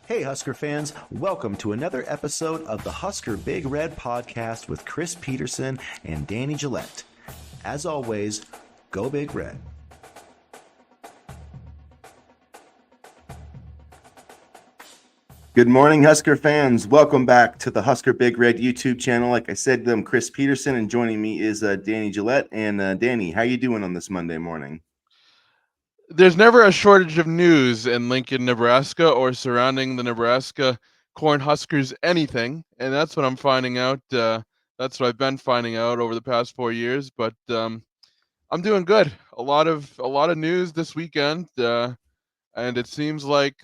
Hey, Husker fans, welcome to another episode of the Husker Big Red podcast with Chris Peterson and Danny Gillette. As always, go Big Red. Good morning, Husker fans. Welcome back to the Husker Big Red YouTube channel. Like I said, I'm Chris Peterson, and joining me is Danny Gillette. And Danny, how you doing on this Monday morning? There's never a shortage of news in Lincoln, Nebraska, or surrounding the Nebraska Cornhuskers anything, and that's what I'm finding out. That's what I've been finding out over the past 4 years. But I'm doing good. A lot of news this weekend, and it seems like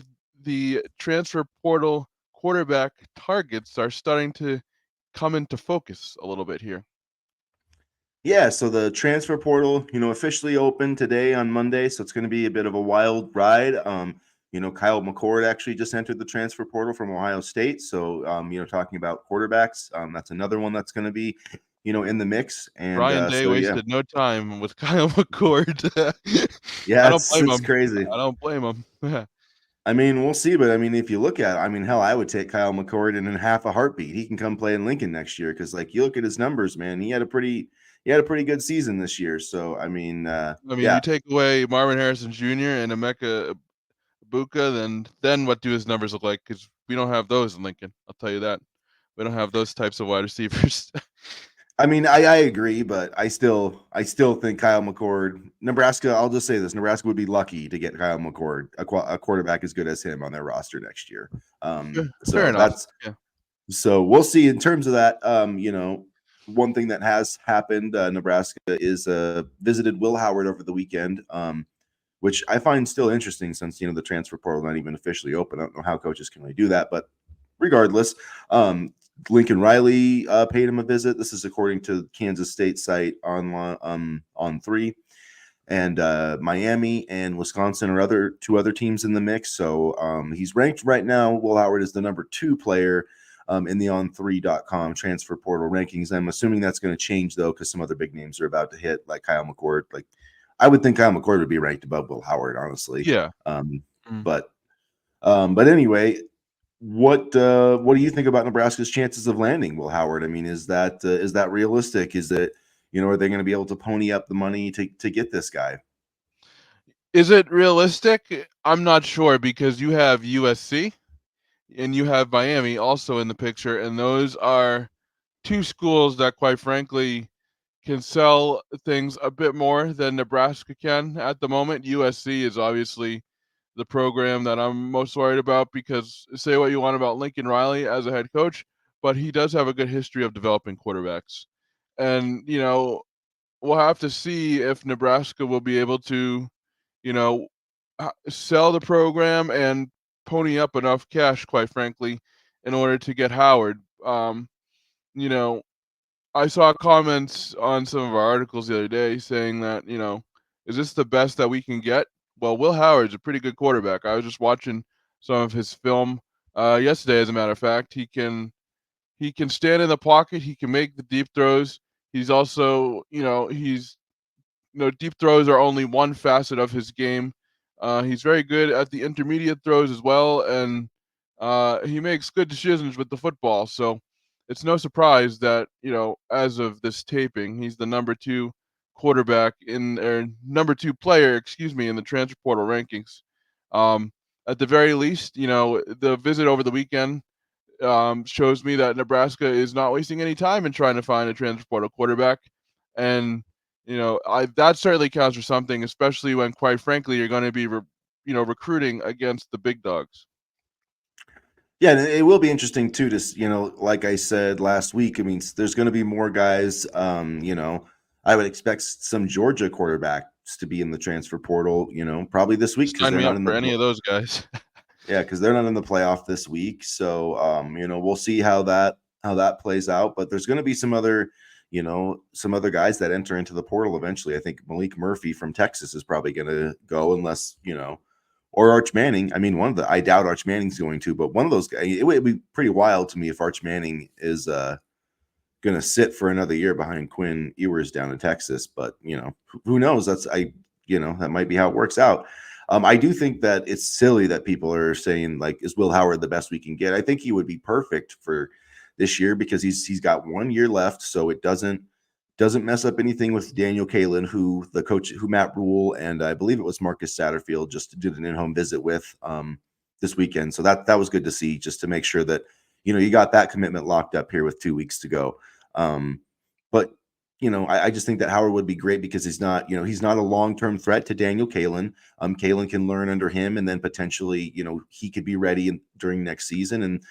the transfer portal quarterback targets are starting to come into focus a little bit here. Yeah, so the transfer portal, officially opened today on Monday, so it's going to be a bit of a wild ride. Kyle McCord actually just entered the transfer portal from Ohio State, so talking about quarterbacks, that's another one that's going to be, in the mix. And Ryan Day wasted no time with Kyle McCord. yeah, I don't blame it's him. crazy. I don't blame him. I mean, we'll see, but I mean, if you look at, hell, I would take Kyle McCord in half a heartbeat. He can come play in Lincoln next year because, like, you look at his numbers, man. He had a pretty good season this year. So, You take away Marvin Harrison Jr. and Emeka Ibuka, then what do his numbers look like? Because we don't have those in Lincoln. I'll tell you that. We don't have those types of wide receivers. I mean, I agree, but I still think Kyle McCord, Nebraska. I'll just say this: Nebraska would be lucky to get Kyle McCord, a quarterback as good as him, on their roster next year. Fair enough. Yeah. So we'll see. In terms of that, one thing that has happened, Nebraska is visited Will Howard over the weekend, which I find still interesting since the transfer portal not even officially open. I don't know how coaches can really do that, but regardless, Lincoln Riley paid him a visit. This is according to Kansas State site on 3. And Miami and Wisconsin are two other teams in the mix. So he's ranked right now. Will Howard is the number 2 player in the on3.com transfer portal rankings. I'm assuming that's going to change, though, because some other big names are about to hit, like Kyle McCord. Like, I would think Kyle McCord would be ranked above Will Howard, honestly. Yeah. But anyway, what do you think about Nebraska's chances of landing Will Howard? I mean, is that realistic? Is it, are they going to be able to pony up the money to get this guy? Is it realistic? I'm not sure because you have USC and you have Miami also in the picture, and those are two schools that, quite frankly, can sell things a bit more than Nebraska can at the moment. USC is obviously the program that I'm most worried about because say what you want about Lincoln Riley as a head coach, but he does have a good history of developing quarterbacks. And, we'll have to see if Nebraska will be able to, sell the program and pony up enough cash, quite frankly, in order to get Howard. You know, I saw comments on some of our articles the other day saying that, is this the best that we can get? Well, Will Howard's a pretty good quarterback. I was just watching some of his film yesterday, as a matter of fact. He can stand in the pocket. He can make the deep throws. He's also, deep throws are only one facet of his game. He's very good at the intermediate throws as well, and he makes good decisions with the football. So it's no surprise that as of this taping, he's the number 2 quarterback or number 2 player, in the transfer portal rankings. At the very least, the visit over the weekend shows me that Nebraska is not wasting any time in trying to find a transfer portal quarterback, and that certainly counts for something, especially when, quite frankly, you're going to be recruiting against the big dogs. Yeah, and it will be interesting too to, like I said last week, I mean, there's going to be more guys. I would expect some Georgia quarterbacks to be in the transfer portal, probably this week because Sign they're me not up in for the any of those guys. yeah, because they're not in the playoff this week. So we'll see how that plays out. But there's going to be some other guys that enter into the portal eventually. I think Malik Murphy from Texas is probably going to go unless or Arch Manning. I mean, I doubt Arch Manning's going to, but one of those guys, it would be pretty wild to me if Arch Manning is going to sit for another year behind Quinn Ewers down in Texas. But who knows? That might be how it works out. I do think that it's silly that people are saying, like, is Will Howard the best we can get? I think he would be perfect for this year because he's got 1 year left, so it doesn't mess up anything with Daniel Kalen, who the coach, who Matt Rule and I believe it was Marcus Satterfield just did an in-home visit with this weekend. So that was good to see, just to make sure that you got that commitment locked up here with 2 weeks to go. But I just think that Howard would be great because he's not a long-term threat to Daniel Kalen. Kalen can learn under him, and then potentially, he could be ready during next season. And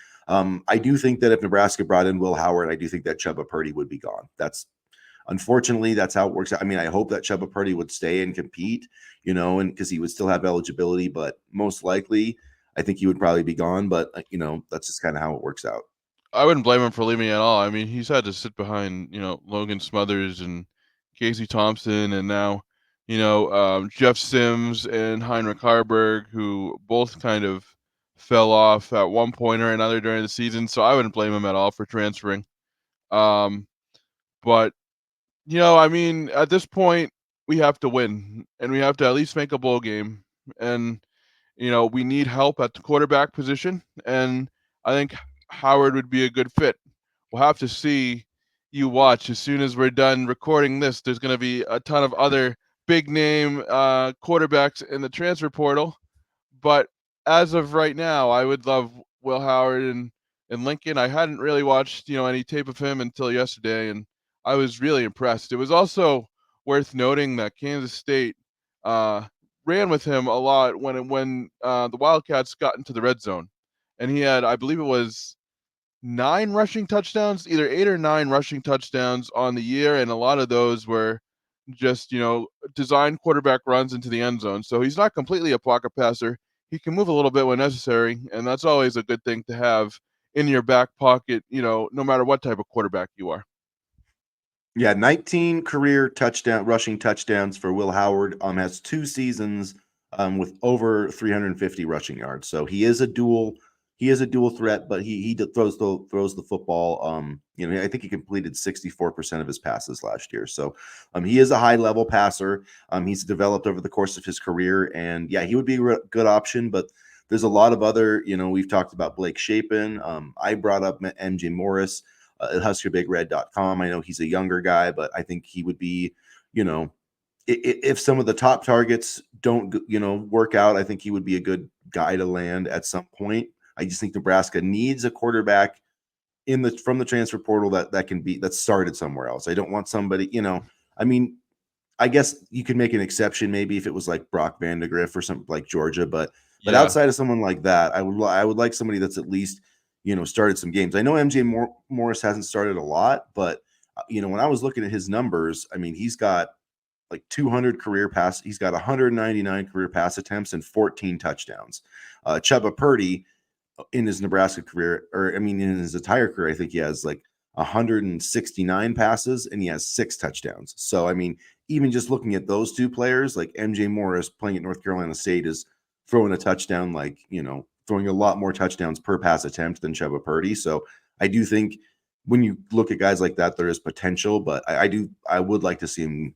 I do think that if Nebraska brought in Will Howard, I do think that Chubba Purdy would be gone. Unfortunately, that's how it works out. I mean, I hope that Chubba Purdy would stay and compete, and because he would still have eligibility, but most likely, I think he would probably be gone. But that's just kind of how it works out. I wouldn't blame him for leaving at all. I mean, he's had to sit behind, Logan Smothers and Casey Thompson, and now, Jeff Sims and Heinrich Harburg, who both kind of fell off at one point or another during the season. So I wouldn't blame him at all for transferring. But I mean, at this point, we have to win, and we have to at least make a bowl game. And we need help at the quarterback position, and I think Howard would be a good fit. We'll have to see. You watch. As soon as we're done recording this, there's going to be a ton of other big name quarterbacks in the transfer portal. But as of right now, I would love Will Howard and Lincoln. I hadn't really watched any tape of him until yesterday, and I was really impressed. It was also worth noting that Kansas State ran with him a lot when the Wildcats got into the red zone, and he had, I believe it was 9 rushing touchdowns, either 8 or 9 rushing touchdowns on the year, and a lot of those were just designed quarterback runs into the end zone. So he's not completely a pocket passer. He can move a little bit when necessary, and that's always a good thing to have in your back pocket, no matter what type of quarterback you are. Yeah, 19 career rushing touchdowns for Will Howard. Has 2 seasons with over 350 rushing yards. So he is a dual threat, but he throws the football. I think he completed 64% of his passes last year. So he is a high level passer. He's developed over the course of his career, and yeah, he would be a good option. But there's a lot of other, we've talked about Blake Shapen. I brought up MJ Morris at HuskerBigRed.com. I know he's a younger guy, but I think he would be, if some of the top targets don't, work out, I think he would be a good guy to land at some point. I just think Nebraska needs a quarterback from the transfer portal that started somewhere else. I don't want somebody, I mean, I guess you could make an exception maybe if it was like Brock Vandegrift or something like Georgia, but Yeah. outside of someone like that, I would like somebody that's at least started some games. I know MJ Morris hasn't started a lot, but when I was looking at his numbers, I mean, he's got like 200 career pass. He's got 199 career pass attempts and 14 touchdowns. Chubba Purdy in his Nebraska career, or I mean, in his entire career, I think he has like 169 passes and he has 6 touchdowns. So, I mean, even just looking at those two players, like MJ Morris playing at North Carolina State is throwing a touchdown, like, throwing a lot more touchdowns per pass attempt than Chubba Purdy. So I do think when you look at guys like that, there is potential, but I would like to see him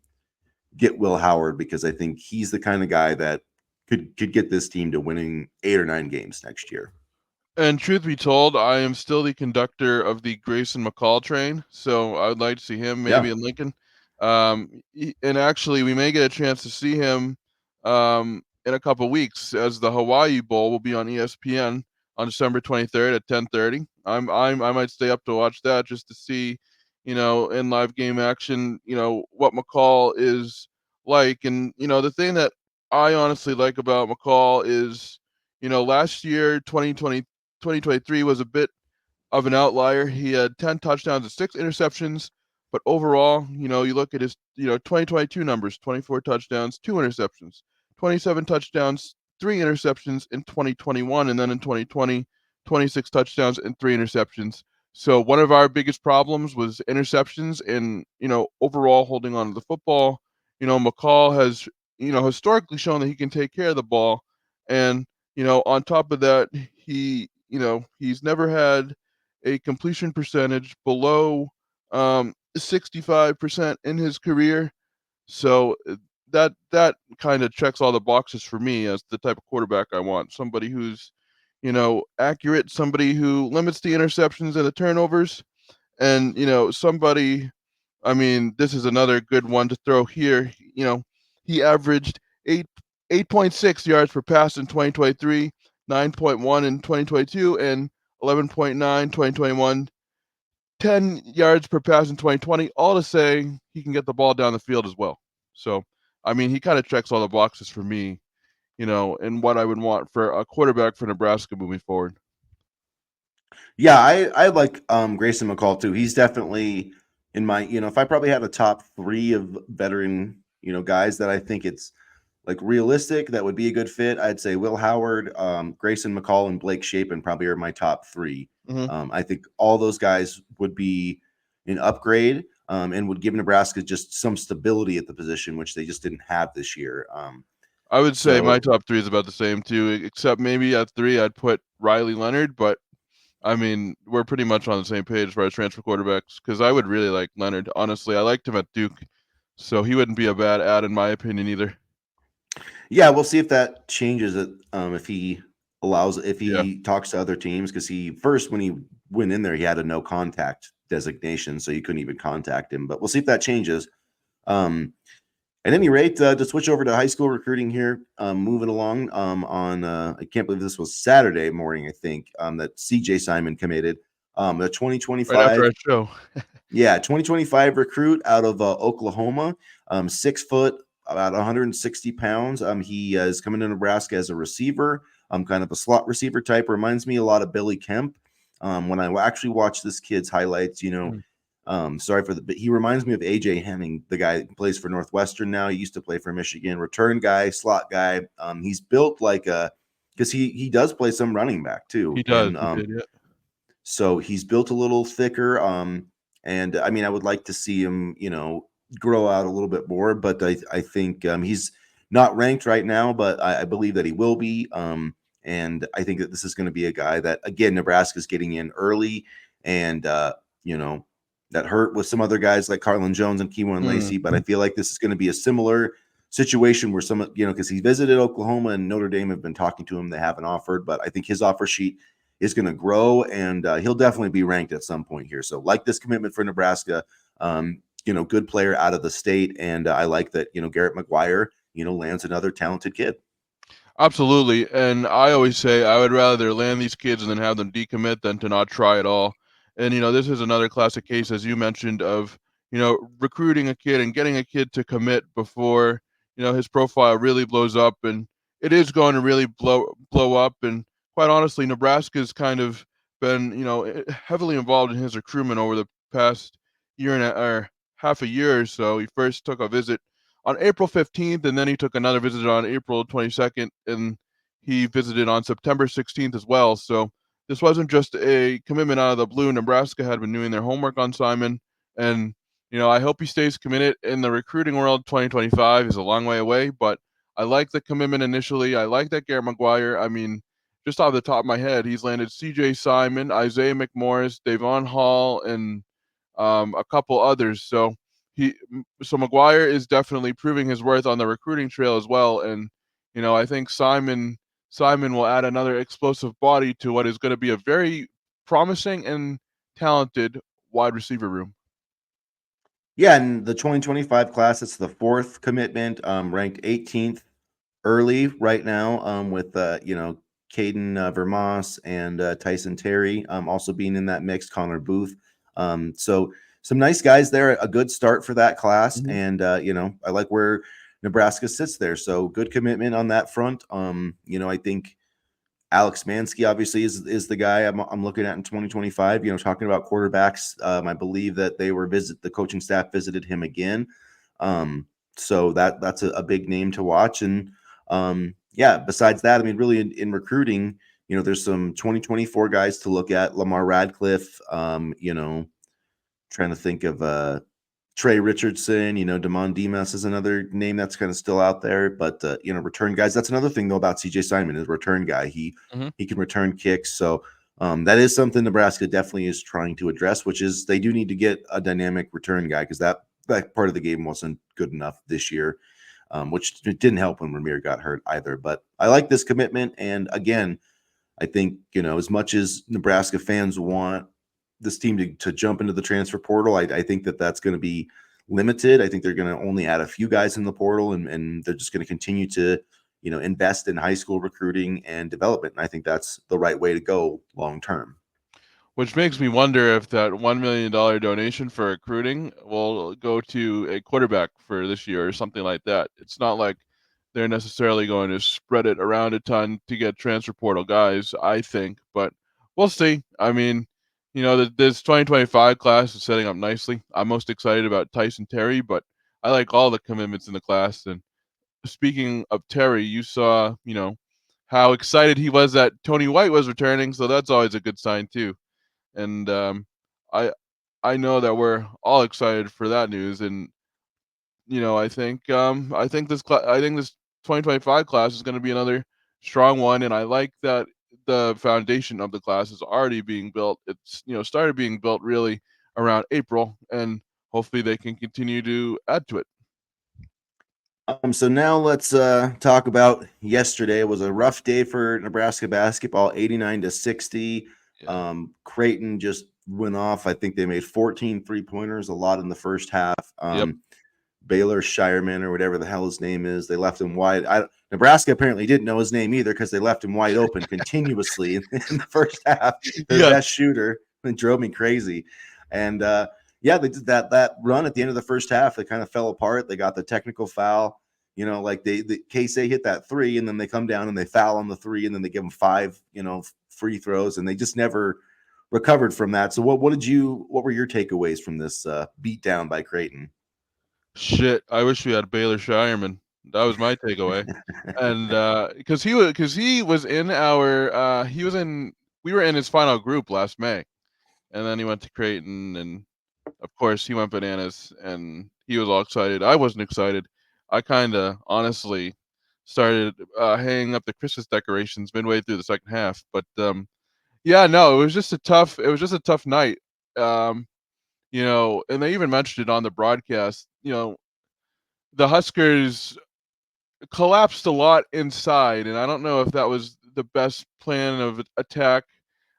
get Will Howard because I think he's the kind of guy that could get this team to winning 8 or 9 games next year. And truth be told, I am still the conductor of the Grayson McCall train, so I would like to see him maybe in Lincoln. And actually, we may get a chance to see him in a couple weeks, as the Hawaii Bowl will be on ESPN on December 23rd at 10:30. I might stay up to watch that just to see, in live game action, what McCall is like. And the thing that I honestly like about McCall is, last year, 2023 was a bit of an outlier. He had 10 touchdowns and 6 interceptions, but overall, you look at his, 2022 numbers, 24 touchdowns, 2 interceptions, 27 touchdowns, 3 interceptions in 2021, and then in 2020, 26 touchdowns and 3 interceptions. So one of our biggest problems was interceptions and, overall holding on to the football. McCall has, historically shown that he can take care of the ball. And, on top of that, he's never had a completion percentage below 65% in his career. So that kind of checks all the boxes for me as the type of quarterback I want. Somebody who's, accurate, somebody who limits the interceptions and the turnovers, and somebody. I mean, this is another good one to throw here. He averaged 8.6 yards per pass in 2023, 9.1 in 2022, and 11.9 2021. 10 yards per pass in 2020, all to say he can get the ball down the field as well. So, I mean, he kind of checks all the boxes for me, and what I would want for a quarterback for Nebraska moving forward. Yeah, I like Grayson McCall too. He's definitely in my, if I probably had a top 3 of veteran, guys that I think it's like realistic that would be a good fit, I'd say Will Howard, Grayson McCall, and Blake Shapen probably are my top 3. Mm-hmm. I think all those guys would be an upgrade, and would give Nebraska just some stability at the position, which they just didn't have this year. I would say my So top 3 is about the same too, except maybe at 3 I'd put Riley Leonard, but I mean, we're pretty much on the same page as far as transfer quarterbacks because I would really like Leonard. Honestly, I liked him at Duke, so he wouldn't be a bad add in my opinion either. yeah, we'll see if that changes it. If Yeah. he talks to other teams, because he first, when he went in there, he had a no contact designation, so you couldn't even contact him. But we'll see if that changes. At any rate, to switch over to high school recruiting here, moving along on, I can't believe this was Saturday morning, I think, that CJ Simon committed. The Right after 2025, our show. yeah, 2025 recruit out of Oklahoma, 6 foot, about 160 pounds. He is coming to Nebraska as a receiver, kind of a slot receiver type. Reminds me a lot of Billy Kemp. When I actually watched this kid's highlights, sorry for but he reminds me of AJ Hemming, the guy who plays for Northwestern now. He used to play for Michigan, return guy, slot guy. He's built like because he does play some running back too, He does. and He did, yeah. so he's built a little thicker. And I mean, I would like to see him, grow out a little bit more, but I think he's not ranked right now, but I believe that he will be. And I think that this is going to be a guy that, again, Nebraska's getting in early, and that hurt with some other guys like Carlin Jones and Kewan Lacey. But I feel like this is going to be a similar situation where some, because he visited Oklahoma and Notre Dame have been talking to him. They haven't offered, but I think his offer sheet is going to grow, and he'll definitely be ranked at some point here. So like this commitment for Nebraska, good player out of the state. And I like that, Garrett McGuire, lands another talented kid. Absolutely, and I always say I would rather land these kids and then have them decommit than to not try at all. And this is another classic case, as you mentioned, of recruiting a kid and getting a kid to commit before his profile really blows up, and it is going to really blow up. And quite honestly, Nebraska's kind of been heavily involved in his recruitment over the past year or half a year or so. He first took a visit on April 15th, and then he took another visit on April 22nd, and he visited on September 16th as well. So this wasn't just a commitment out of the blue. Nebraska had been doing their homework on Simon, and I hope he stays committed. In the recruiting world, 2025 is a long way away, but I like the commitment initially. I like that Garrett McGuire. I mean, just off the top of my head, he's landed CJ Simon, Isaiah McMorris, Davon Hall, and a couple others. So McGuire is definitely proving his worth on the recruiting trail as well. And I think Simon will add another explosive body to what is going to be a very promising and talented wide receiver room. Yeah, and the 2025 class, it's the 4th commitment, ranked 18th early right now, with Caden Vermas and Tyson Terry also being in that mix, Connor Booth. So some nice guys there, a good start for that class. Mhm. And I like where Nebraska sits there. So good commitment on that front. I think Alex Mansky obviously is the guy I'm looking at in 2025. Talking about quarterbacks, I believe that the coaching staff visited him again. So that's a big name to watch. And besides that, I mean, really in recruiting, there's some 2024 guys to look at. Lamar Radcliffe, trying to think of Trey Richardson, Damon Demas is another name that's kind of still out there. But return guys. That's another thing though about CJ Simon is return guy. He can return kicks. So that is something Nebraska definitely is trying to address, which is they do need to get a dynamic return guy, because that part of the game wasn't good enough this year. which didn't help when Ramir got hurt either. But I like this commitment. And again, I think, as much as Nebraska fans want this team to jump into the transfer portal, I think that's going to be limited. I think they're going to only add a few guys in the portal, and they're just going to continue to, invest in high school recruiting and development. And I think that's the right way to go long term. Which makes me wonder if that $1 million donation for recruiting will go to a quarterback for this year or something like that. It's not like they're necessarily going to spread it around a ton to get transfer portal guys, I think, but we'll see. I mean, this 2025 class is setting up nicely. I'm most excited about Tyson Terry, but I like all the commitments in the class. And speaking of Terry, you saw, how excited he was that Tony White was returning, so that's always a good sign too. And I I know that we're all excited for that news. And I think this 2025 class is going to be another strong one. And I like that the foundation of the class is already being built. It's started being built really around April, and hopefully they can continue to add to it. So now let's talk about yesterday. It was a rough day for Nebraska basketball, 89-60. Yeah. Creighton just went off. I think they made 14 3-pointers, a lot in the first half. Yep. Baylor Shireman or whatever the hell his name is, they left him wide. Nebraska apparently didn't know his name either because they left him wide open continuously in the first half. Their Yeah. best shooter. It drove me crazy. And they did that run at the end of the first half. They kind of fell apart. They got the technical foul. Like the K-State hit that three, and then they come down and they foul on the three, and then they give them 5, free throws, and they just never recovered from that. So what were your takeaways from this beat down by Creighton? Shit, I wish we had Baylor Shireman. That was my takeaway. And because he was in our we were in his final group last May, and then he went to Creighton, and of course he went bananas, and he was all excited. I wasn't excited. I kind of honestly started hanging up the Christmas decorations midway through the second half. But yeah, no, it was just a tough night. And they even mentioned it on the broadcast. The Huskers collapsed a lot inside, and I don't know if that was the best plan of attack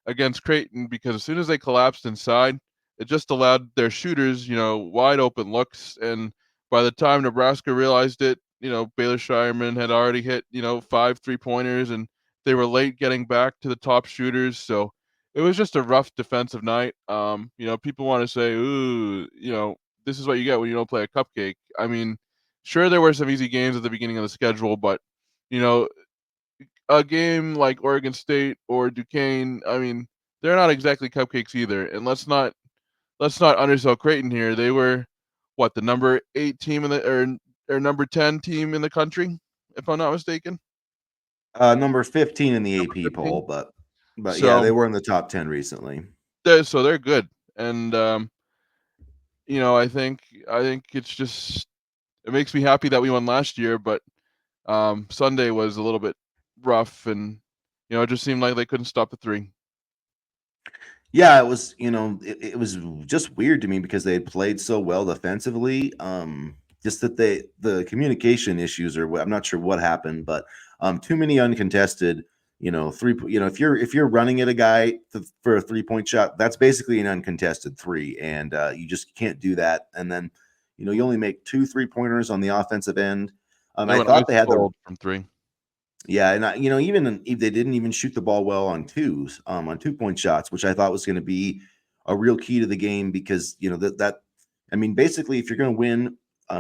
against Creighton, because as soon as they collapsed inside, it just allowed their shooters, wide open looks. And by the time Nebraska realized it, Baylor Shireman had already hit, 5 3-pointers, and they were late getting back to the top shooters. So it was just a rough defensive night. People want to say, ooh, this is what you get when you don't play a cupcake. I mean, sure, there were some easy games at the beginning of the schedule, but you know, a game like Oregon State or Duquesne, I mean, they're not exactly cupcakes either. And let's not undersell Creighton here. They were the number 8 team in the or number 10 team in the country, if I'm not mistaken. Number 15 in the Number AP 15. poll, but yeah, So they were in the top 10 recently. they're good. And I think it makes me happy that we won last year, but Sunday was a little bit rough, and it just seemed like they couldn't stop the three. Yeah, it was, it was just weird to me because they had played so well defensively. Just that the communication issues, or I'm not sure what happened, but too many uncontested, three, if you're running at a guy for a 3-point shot, that's basically an uncontested three, and you just can't do that. And then, you only make 2 3-pointers on the offensive end. They I went ice thought they had the cold from three. Yeah, and even if they didn't even shoot the ball well on twos, on 2-point shots, which I thought was going to be a real key to the game because I mean, basically, if you're going to win,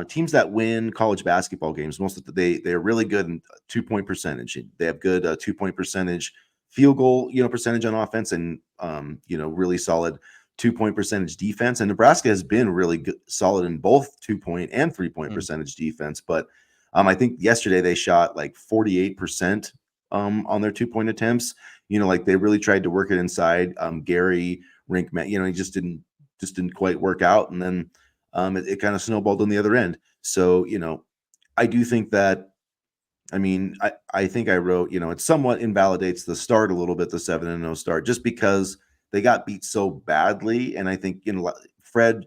teams that win college basketball games, most of they're really good in 2-point percentage. They have good 2-point percentage, field goal percentage on offense, and really solid 2-point percentage defense. And Nebraska has been really good, solid in both 2-point and 3-point percentage defense, but I think yesterday they shot like 48% on their 2-point attempts. Like they really tried to work it inside. Gary Rinkman, he just didn't quite work out, and then it kind of snowballed on the other end. So I do think that. I mean, I think I wrote, it somewhat invalidates the start a little bit, the 7-0 start, just because they got beat so badly, and I think Fred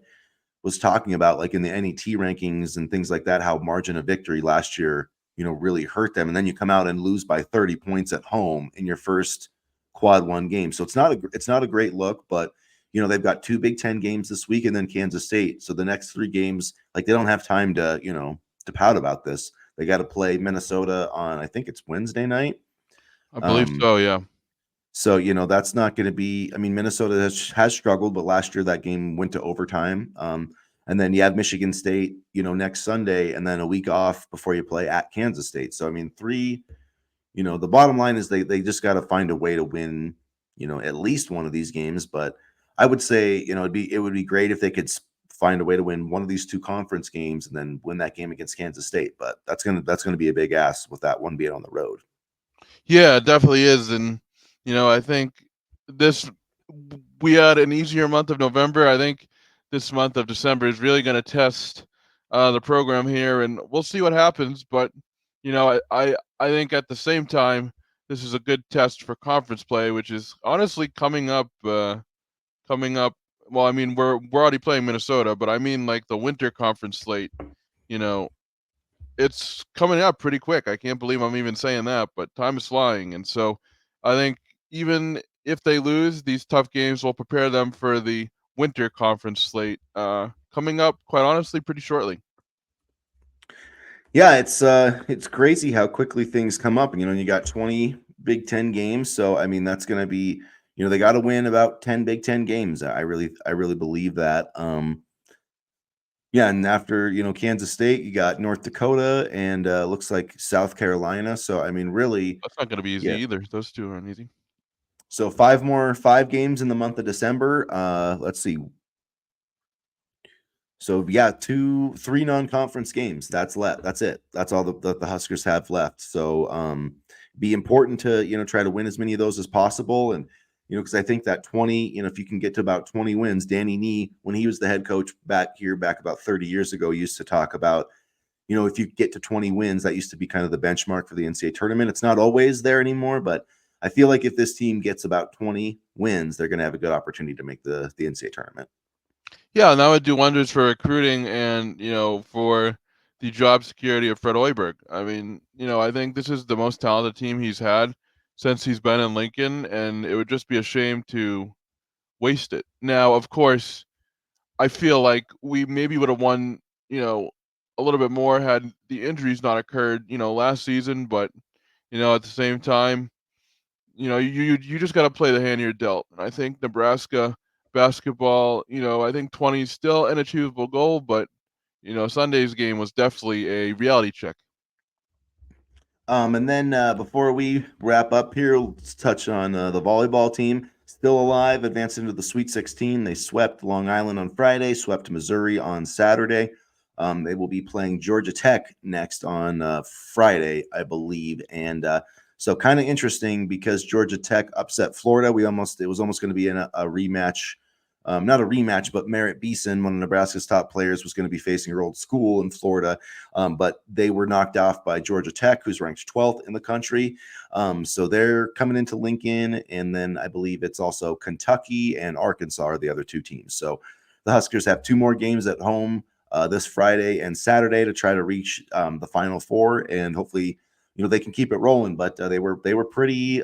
was talking about, like in the NET rankings and things like that, how margin of victory last year, really hurt them. And then you come out and lose by 30 points at home in your first quad one game. So it's not a great look, but they've got two Big Ten games this week and then Kansas State. So the next three games, like, they don't have time to, to pout about this. They got to play Minnesota on, I think it's Wednesday night. I believe so, yeah. So, that's not going to be, I mean, Minnesota has struggled, but last year that game went to overtime. And then you have Michigan State, next Sunday, and then a week off before you play at Kansas State. So, I mean, the bottom line is they just got to find a way to win, at least one of these games. But I would say, it would be great if they could find a way to win one of these two conference games and then win that game against Kansas State. But that's gonna be a big ask with that one being on the road. Yeah, it definitely is. And, I think this we had an easier month of November. I think this month of December is really going to test the program here, and we'll see what happens. But, I think at the same time, this is a good test for conference play, which is honestly coming up. Coming up. Well, I mean, we're already playing Minnesota, but I mean, like, the winter conference slate. You know, it's coming up pretty quick. I can't believe I'm even saying that, but time is flying. And so I think even if they lose, these tough games will prepare them for the winter conference slate coming up, quite honestly, pretty shortly. Yeah, it's crazy how quickly things come up. You got 20 Big Ten games, so I mean that's going to be, they got to win about 10 Big Ten games. I really believe that. Yeah, and after Kansas State, you got North Dakota and looks like South Carolina. So I mean, really, That's not going to be easy yeah. either. Those two aren't easy. So five games in the month of December. Let's see. So yeah, three non-conference games. That's left. That's it. That's all the Huskers have left. So be important to try to win as many of those as possible. And because I think that 20, if you can get to about 20 wins, Danny Nee, when he was the head coach back about 30 years ago, used to talk about, if you get to 20 wins, that used to be kind of the benchmark for the NCAA tournament. It's not always there anymore, but I feel like if this team gets about 20 wins, they're going to have a good opportunity to make the NCAA tournament. Yeah, and that would do wonders for recruiting and, for the job security of Fred Hoiberg. I mean, I think this is the most talented team he's had since he's been in Lincoln, and it would just be a shame to waste it. Now, of course, I feel like we maybe would have won, a little bit more had the injuries not occurred, last season. But, at the same time, you just got to play the hand you're dealt. And I think Nebraska basketball, I think 20 is still an achievable goal, but Sunday's game was definitely a reality check. And then before we wrap up here, let's touch on the volleyball team. Still alive, advanced into the Sweet 16. They swept Long Island on Friday, swept Missouri on Saturday. They will be playing Georgia Tech next on Friday, I believe. And so kind of interesting because Georgia Tech upset Florida. It was almost going to be a rematch. Not a rematch, but Merritt Beeson, one of Nebraska's top players, was going to be facing her old school in Florida. But they were knocked off by Georgia Tech, who's ranked 12th in the country. So they're coming into Lincoln. And then I believe it's also Kentucky and Arkansas are the other two teams. So the Huskers have two more games at home this Friday and Saturday to try to reach the Final Four. And hopefully, they can keep it rolling. But they were pretty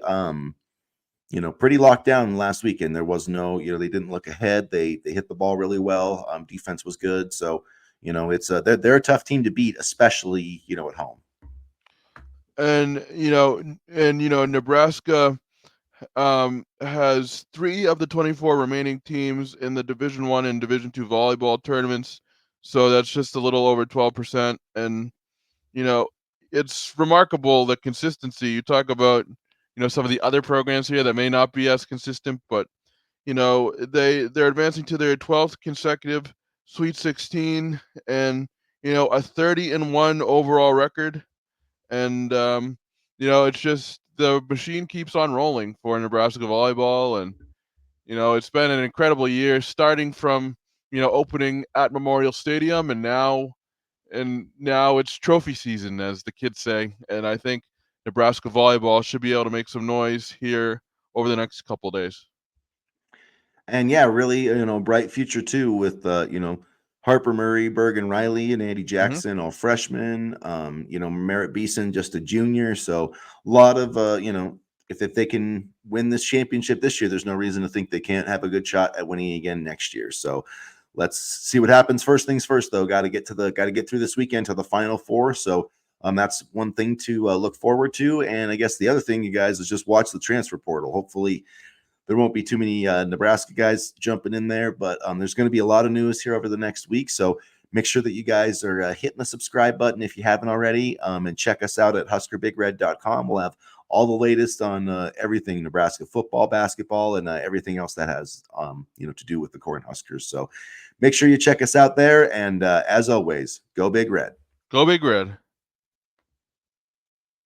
pretty locked down last weekend. There was no, they didn't look ahead. They hit the ball really well. Defense was good. So, it's they're a tough team to beat, especially, at home. And Nebraska has 3 of the 24 remaining teams in the Division 1 and Division 2 volleyball tournaments. So that's just a little over 12%. And, it's remarkable the consistency. You talk about, some of the other programs here that may not be as consistent, but, they're advancing to their 12th consecutive Sweet 16 and, a 30-1 overall record. And, it's just the machine keeps on rolling for Nebraska volleyball. And, it's been an incredible year starting from, opening at Memorial Stadium and now it's trophy season, as the kids say. And I think Nebraska volleyball should be able to make some noise here over the next couple days. And yeah, really, bright future too with, Harper Murray, Bergen Riley, and Andy Mhm. Jackson, all freshmen. Merritt Beeson, just a junior. So a lot of, if they can win this championship this year, there's no reason to think they can't have a good shot at winning again next year. So let's see what happens. First things first, though, got to get through this weekend to the Final Four. So that's one thing to look forward to. And I guess the other thing, you guys, is just watch the transfer portal. Hopefully, there won't be too many Nebraska guys jumping in there, but there's going to be a lot of news here over the next week. So make sure that you guys are hitting the subscribe button if you haven't already, and check us out at huskerbigred.com. We'll have all the latest on everything Nebraska football, basketball, and everything else that has to do with the Corn Huskers. So make sure you check us out there. And as always, go Big Red. Go Big Red.